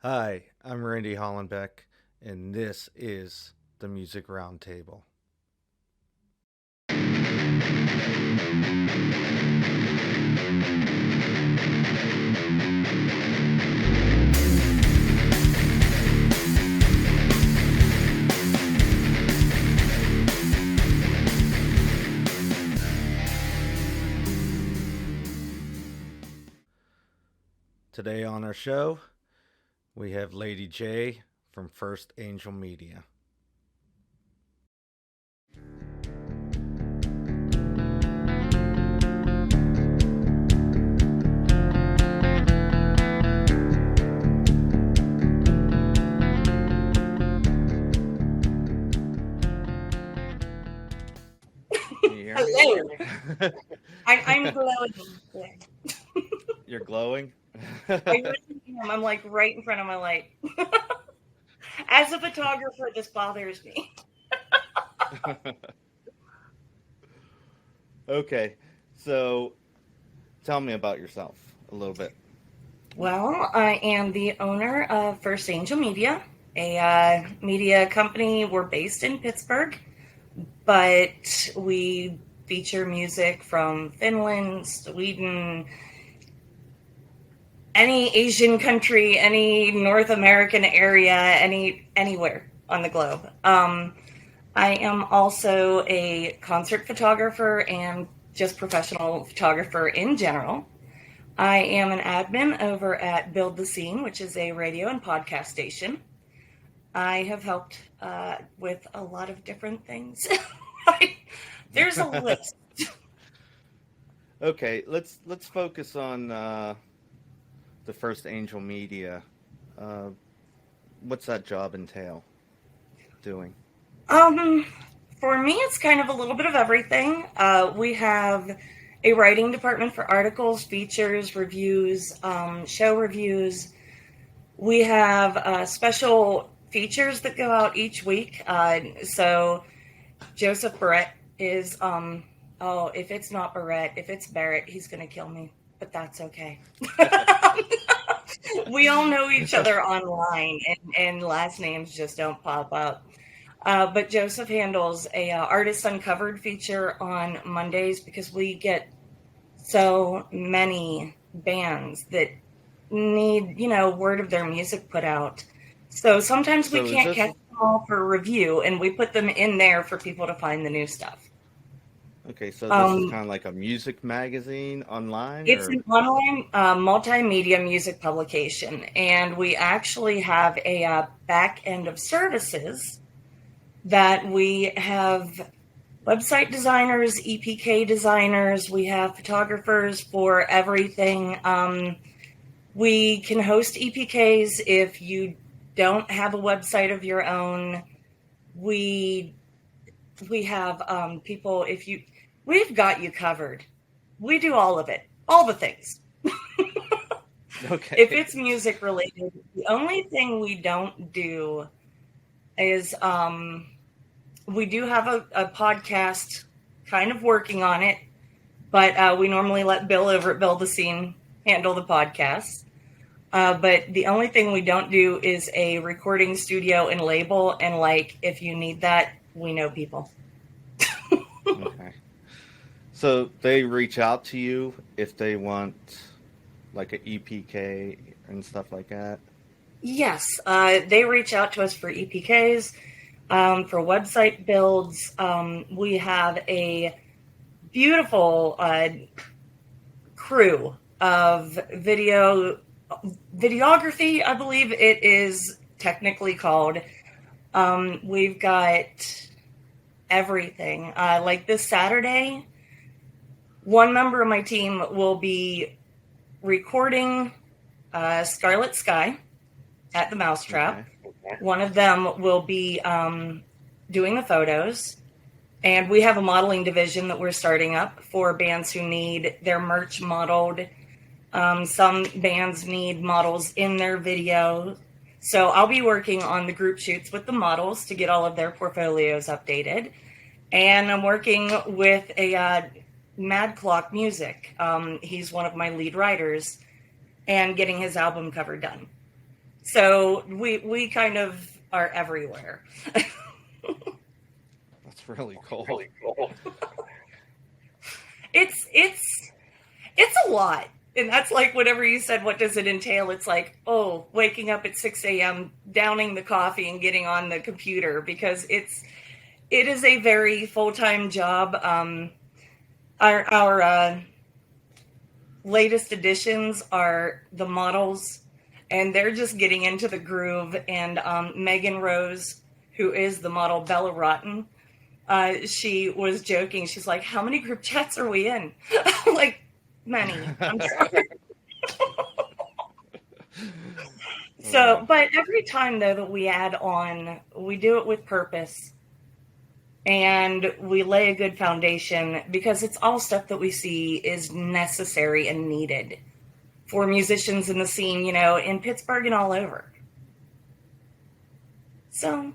Hi, I'm Randy Hollenbeck, and this is the Music Roundtable. Today on our show, we have Lady J from First Angel Media. Can you hear Hello. me? I'm glowing. You're glowing? I really am. I'm like right in front of my light. As a photographer, this bothers me. Okay, so tell me about yourself a little bit. Well, I am the owner of First Angel Media, a media company. We're based in Pittsburgh, but we feature music from Finland, Sweden, any Asian country, any North American area, anywhere on the globe. I am also a concert photographer and just professional photographer in general. I am an admin over at Build the Scene, which is a radio and podcast station. I have helped with a lot of different things. There's a list. Okay, let's focus on the First Angel Media. Uh, what's that job entail doing? Um, for me, it's kind of a little bit of everything. We have a writing department for articles, features, reviews, show reviews. We have special features that go out each week. So Joseph Barrett is, oh, if it's not Barrett, if it's Barrett, he's going to kill me, but that's okay. We all know each other online, and last names just don't pop up. But Joseph handles a artist uncovered feature on Mondays because we get so many bands that need, word of their music put out. So sometimes we So is can't this catch them all for review, and we put them in there for people to find the new stuff. okay? So this is Um, kind of like a music magazine online, it's or an online multimedia music publication, and we actually have a back end of services that we have website designers, EPK designers, we have photographers for everything. We can host EPKs if you don't have a website of your own. We we have people if you we've got you covered. We do all of it, all the things. If okay? it's music related, the only thing we don't do is we do have a podcast kind of working on it, but we normally let Bill over at Build the Scene handle the podcast. But the only thing we don't do is a recording studio and label. And like, if you need that, we know people. Okay. So they reach out to you if they want like a EPK and stuff like that. Yes, they reach out to us for EPKs, for website builds. We have a beautiful crew of videography, I believe it is technically called. We've got everything. Like this Saturday, one member of my team will be recording Scarlet Sky at the Mousetrap. Okay. One of them will be doing the photos. And we have a modeling division that we're starting up for bands who need their merch modeled. Some bands need models in their video. So I'll be working on the group shoots with the models to get all of their portfolios updated. And I'm working with a Mad Clock Music. He's one of my lead writers, and getting his album cover done. So we kind of are everywhere. That's really cool. It's a lot. And that's like whatever you said, what does it entail? It's like, oh, waking up at 6 a.m., downing the coffee and getting on the computer, because it is a very full-time job. Our latest additions are the models, and they're just getting into the groove. And Megan Rose, who is the model Bella Rotten, she was joking. She's like, how many group chats are we in? I'm like, many. I'm sorry. So, but every time though that we add on, we do it with purpose, and we lay a good foundation, because it's all stuff that we see is necessary and needed for musicians in the scene, in Pittsburgh and all over. So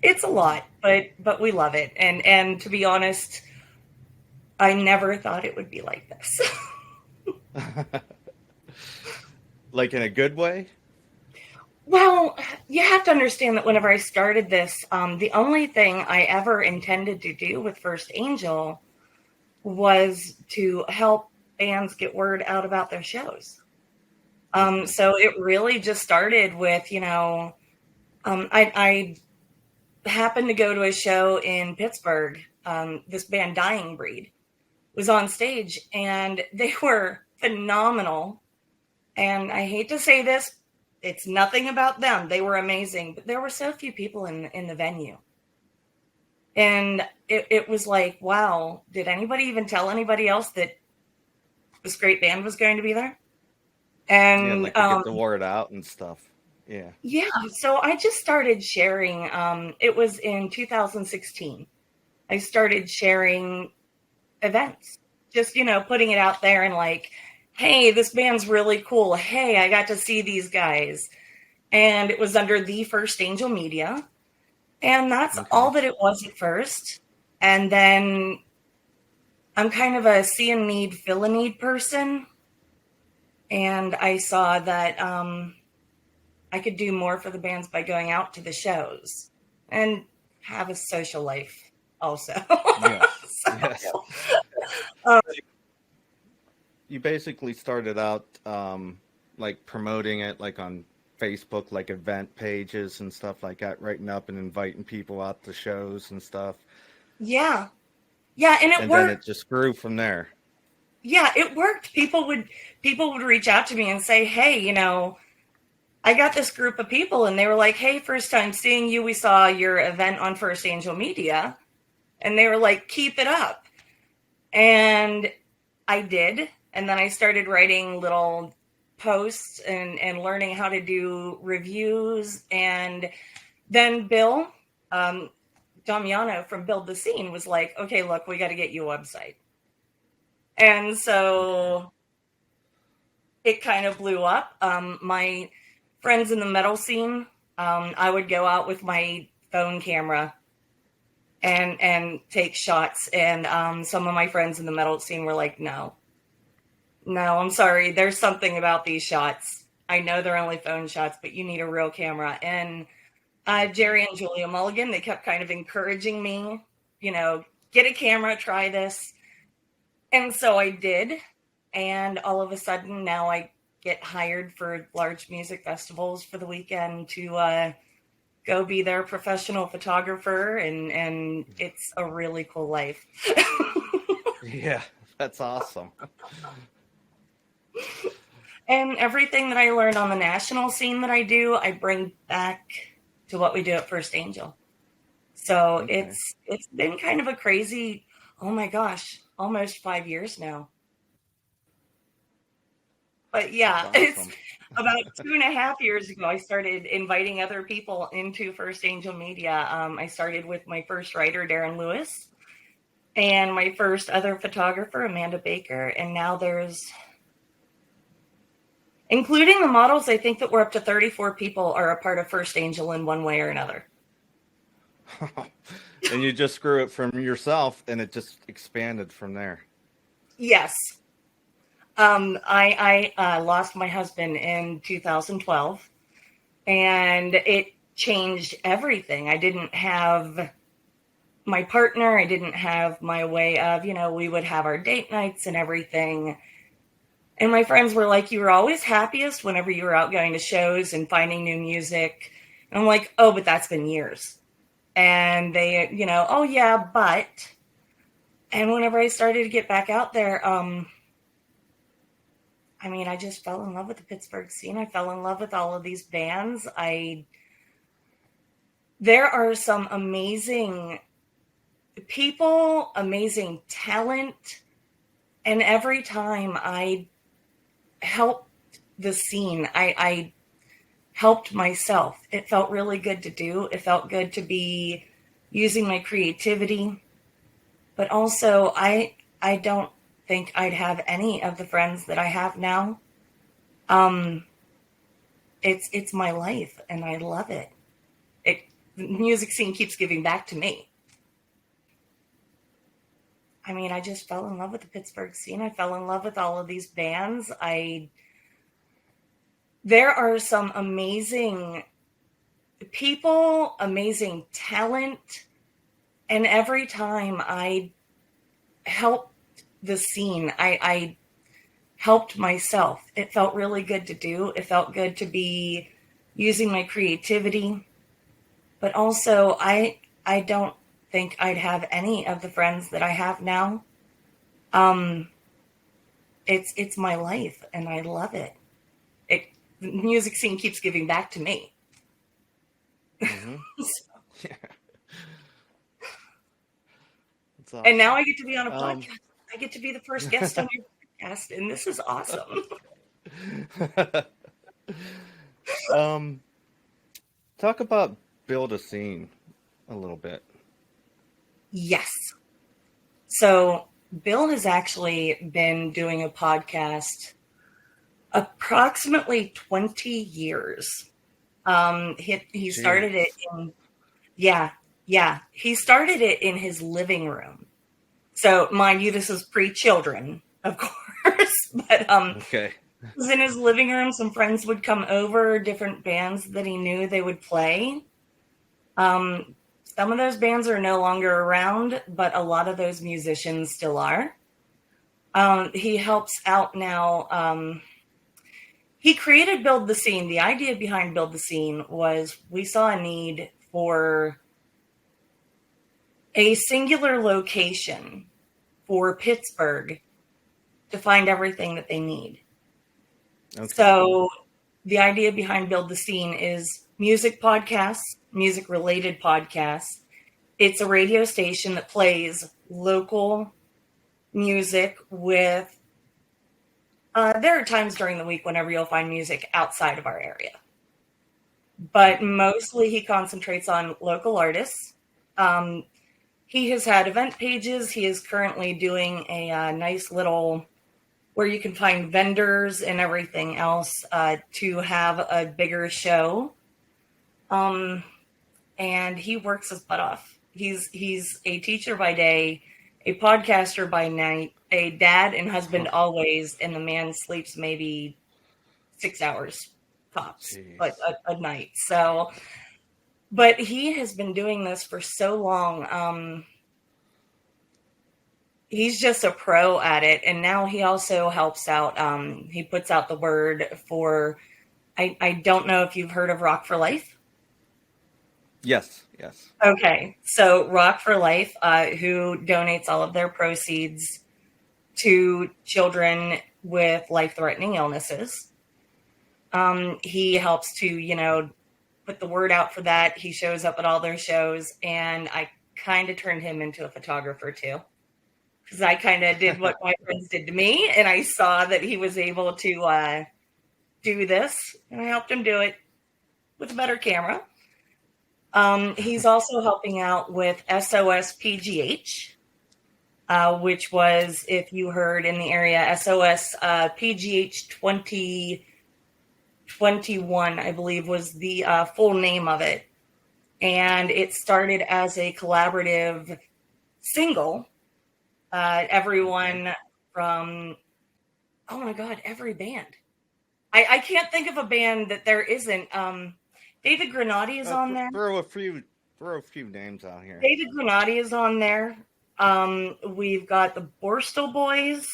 it's a lot, but we love it. And to be honest, I never thought it would be like this. Like in a good way? Well, you have to understand that whenever I started this, the only thing I ever intended to do with First Angel was to help bands get word out about their shows. So it really just started with, I happened to go to a show in Pittsburgh. This band Dying Breed was on stage, and they were phenomenal. And I hate to say this, it's nothing about them. They were amazing, but there were so few people in the venue. And it was like, wow, did anybody even tell anybody else that this great band was going to be there? And yeah, like to get the word out and stuff. Yeah. Yeah, so I just started sharing. It was in 2016. I started sharing events, just, putting it out there and like, hey, this band's really cool. Hey, I got to see these guys. And it was under the First Angel Media. And that's all that it was at first. And then I'm kind of a see a need, fill a need person. And I saw that I could do more for the bands by going out to the shows and have a social life also. Yes. So, yes. You basically started out like promoting it like on Facebook, like event pages and stuff like that, writing up and inviting people out to shows and stuff. Yeah. Yeah, and and worked. then it just grew from there. Yeah, it worked. People would reach out to me and say, hey, I got this group of people, and they were like, hey, first time seeing you. We saw your event on First Angel Media. And they were like, keep it up. And I did. And then I started writing little posts and learning how to do reviews. And then Bill Damiano from Build the Scene was like, okay, look, we got to get you a website. And so it kind of blew up. My friends in the metal scene, I would go out with my phone camera and take shots. And some of my friends in the metal scene were like, no, I'm sorry. There's something about these shots. I know they're only phone shots, but you need a real camera. And Jerry and Julia Mulligan, they kept kind of encouraging me, get a camera, try this. And so I did. And all of a sudden now I get hired for large music festivals for the weekend to go be their professional photographer. And it's a really cool life. Yeah, that's awesome. And everything that I learned on the national scene that I do, I bring back to what we do at First Angel. So it's been kind of a crazy, oh my gosh, almost 5 years now. But yeah, Awesome. it's about 2.5 years ago, I started inviting other people into First Angel Media. I started with my first writer, Darren Lewis, and my first other photographer, Amanda Baker. And now there's, including the models, I think that we're up to 34 people are a part of First Angel in one way or another. And you just grew it from yourself, and it just expanded from there. Yes. I lost my husband in 2012, and it changed everything. I didn't have my partner. I didn't have my way of, we would have our date nights and everything. And my friends were like, you were always happiest whenever you were out going to shows and finding new music. And I'm like, oh, but that's been years. And they, oh yeah, but. And whenever I started to get back out there, I just fell in love with the Pittsburgh scene. I fell in love with all of these bands. There are some amazing people, amazing talent. And every time I helped the scene, I helped myself. It felt really good to do. It felt good to be using my creativity. But also, I don't think I'd have any of the friends that I have now. It's my life, and I love it. The music scene keeps giving back to me. I just fell in love with the Pittsburgh scene. I fell in love with all of these bands. There are some amazing people, amazing talent, and every time I helped the scene, I helped myself. It felt really good to do. It felt good to be using my creativity. But also, I don't think I'd have any of the friends that I have now. It's my life, and I love it. The music scene keeps giving back to me. Mm-hmm. Yeah. That's awesome. And now I get to be on a podcast. I get to be the first guest on your podcast, and this is awesome. Talk about build a scene a little bit. Yes. So Bill has actually been doing a podcast approximately 20 years. He started it in, he started it in his living room. So mind you, this is pre-children, of course, but Okay. it was in his living room. Some friends would come over, different bands that he knew they would play. Some of those bands are no longer around, but a lot of those musicians still are. He helps out now. He created Build the Scene. The idea behind Build the Scene was we saw a need for a singular location for Pittsburgh to find everything that they need. Okay. So the idea behind Build the Scene is music podcasts, music-related podcasts. It's a radio station that plays local music with... there are times during the week whenever you'll find music outside of our area. But mostly he concentrates on local artists. He has had event pages. He is currently doing a nice little... where you can find vendors and everything else to have a bigger show. And he works his butt off. He's a teacher by day, a podcaster by night, a dad and husband always, and the man sleeps maybe 6 hours tops a night. So, but he has been doing this for so long. He's just a pro at it. And now he also helps out. He puts out the word for, I don't know if you've heard of Rock for Life. Yes. Okay. So Rock for Life, who donates all of their proceeds to children with life-threatening illnesses. He helps to, put the word out for that. He shows up at all their shows, and I kind of turned him into a photographer too. Because I kind of did what my friends did to me, and I saw that he was able to do this, and I helped him do it with a better camera. He's also helping out with SOS PGH, which was, if you heard in the area, SOS PGH 2021, I believe, was the full name of it. And it started as a collaborative single. Everyone from, oh my God, every band. I can't think of a band that there isn't. David Granati is on there. Throw a few names out here. David Granati is on there. We've got the Borstal Boys.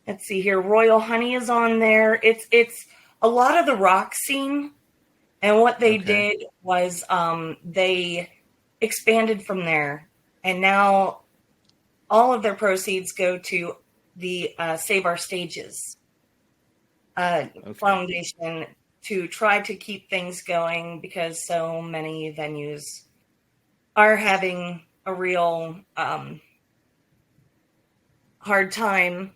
Let's see here. Royal Honey is on there. It's a lot of the rock scene. And what they did was they expanded from there. And now all of their proceeds go to the Save Our Stages foundation to try to keep things going, because so many venues are having a real hard time